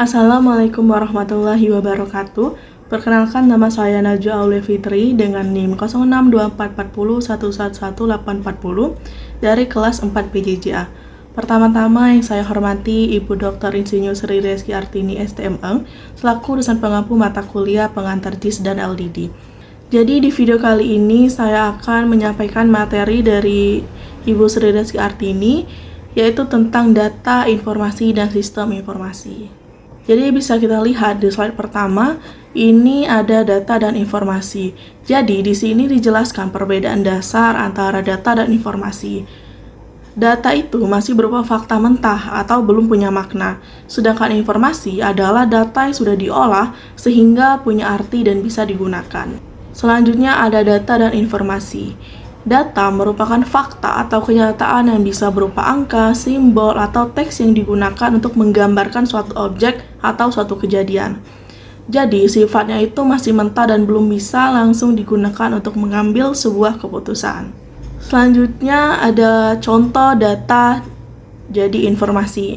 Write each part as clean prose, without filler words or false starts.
Assalamualaikum warahmatullahi wabarakatuh. Perkenalkan, nama saya Najwa Aulia Fitri dengan NIM 062440111840 dari kelas 4 PJJA. Pertama-tama yang saya hormati Ibu Dr. Insinyur Sri Reski Artini STMM selaku dosen pengampu mata kuliah pengantar JIS dan LDD. Jadi di video kali ini saya akan menyampaikan materi dari Ibu Sri Reski Artini, yaitu tentang data, informasi, dan sistem informasi. Jadi bisa kita lihat di slide pertama, ini ada data dan informasi. Jadi di sini dijelaskan perbedaan dasar antara data dan informasi. Data itu masih berupa fakta mentah atau belum punya makna, sedangkan informasi adalah data yang sudah diolah sehingga punya arti dan bisa digunakan. Selanjutnya ada data dan informasi. Data merupakan fakta atau kenyataan yang bisa berupa angka, simbol, atau teks yang digunakan untuk menggambarkan suatu objek atau suatu kejadian. Jadi, sifatnya itu masih mentah dan belum bisa langsung digunakan untuk mengambil sebuah keputusan. Selanjutnya ada contoh data jadi informasi.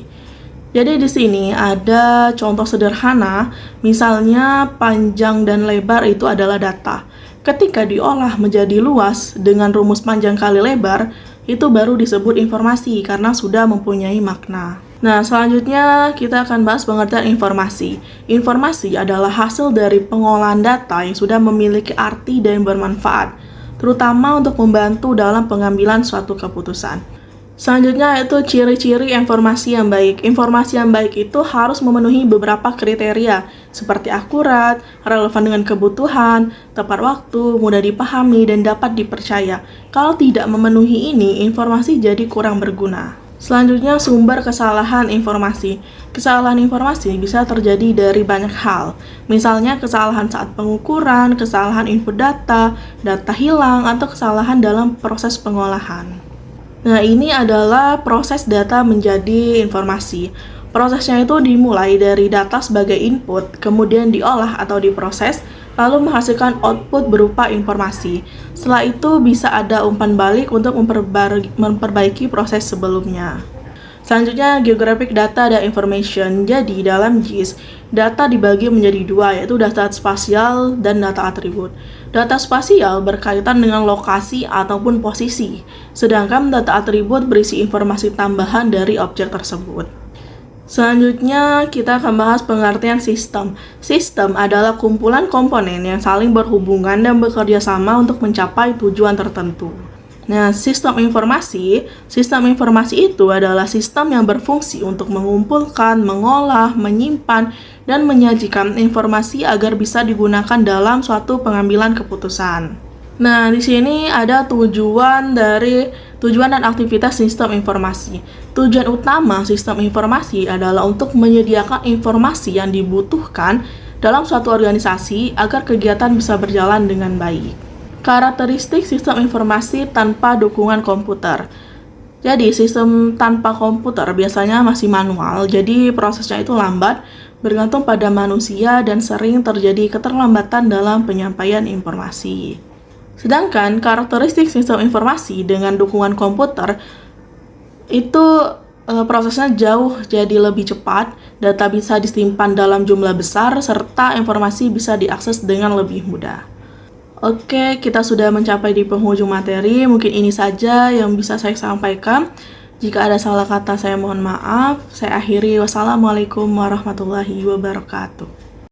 Jadi di sini ada contoh sederhana, misalnya panjang dan lebar itu adalah data. Ketika diolah menjadi luas dengan rumus panjang kali lebar, itu baru disebut informasi karena sudah mempunyai makna. Nah, selanjutnya kita akan bahas pengertian informasi. Informasi adalah hasil dari pengolahan data yang sudah memiliki arti dan bermanfaat, terutama untuk membantu dalam pengambilan suatu keputusan. Selanjutnya itu ciri-ciri informasi yang baik. Informasi yang baik itu harus memenuhi beberapa kriteria seperti akurat, relevan dengan kebutuhan, tepat waktu, mudah dipahami, dan dapat dipercaya. Kalau tidak memenuhi ini, informasi jadi kurang berguna. Selanjutnya sumber kesalahan informasi. Kesalahan informasi bisa terjadi dari banyak hal. Misalnya kesalahan saat pengukuran, kesalahan input data, data hilang, atau kesalahan dalam proses pengolahan. Nah, ini adalah proses data menjadi informasi. Prosesnya itu dimulai dari data sebagai input, kemudian diolah atau diproses, lalu menghasilkan output berupa informasi. Setelah itu bisa ada umpan balik untuk memperbaiki proses sebelumnya. Selanjutnya, geographic data dan information. Jadi, dalam JIS, data dibagi menjadi dua, yaitu data spasial dan data atribut. Data spasial berkaitan dengan lokasi ataupun posisi, sedangkan data atribut berisi informasi tambahan dari objek tersebut. Selanjutnya, kita akan bahas pengertian sistem. Sistem adalah kumpulan komponen yang saling berhubungan dan bekerja sama untuk mencapai tujuan tertentu. Nah, sistem informasi itu adalah sistem yang berfungsi untuk mengumpulkan, mengolah, menyimpan, dan menyajikan informasi agar bisa digunakan dalam suatu pengambilan keputusan. Nah, di sini ada tujuan dan aktivitas sistem informasi. Tujuan utama sistem informasi adalah untuk menyediakan informasi yang dibutuhkan dalam suatu organisasi agar kegiatan bisa berjalan dengan baik. Karakteristik sistem informasi tanpa dukungan komputer. Jadi, sistem tanpa komputer biasanya masih manual, jadi prosesnya itu lambat, bergantung pada manusia dan sering terjadi keterlambatan dalam penyampaian informasi. Sedangkan karakteristik sistem informasi dengan dukungan komputer itu prosesnya jauh jadi lebih cepat, data bisa disimpan dalam jumlah besar, serta informasi bisa diakses dengan lebih mudah. Oke, kita sudah mencapai di penghujung materi. Mungkin ini saja yang bisa saya sampaikan. Jika ada salah kata, saya mohon maaf. Saya akhiri. Wassalamualaikum warahmatullahi wabarakatuh.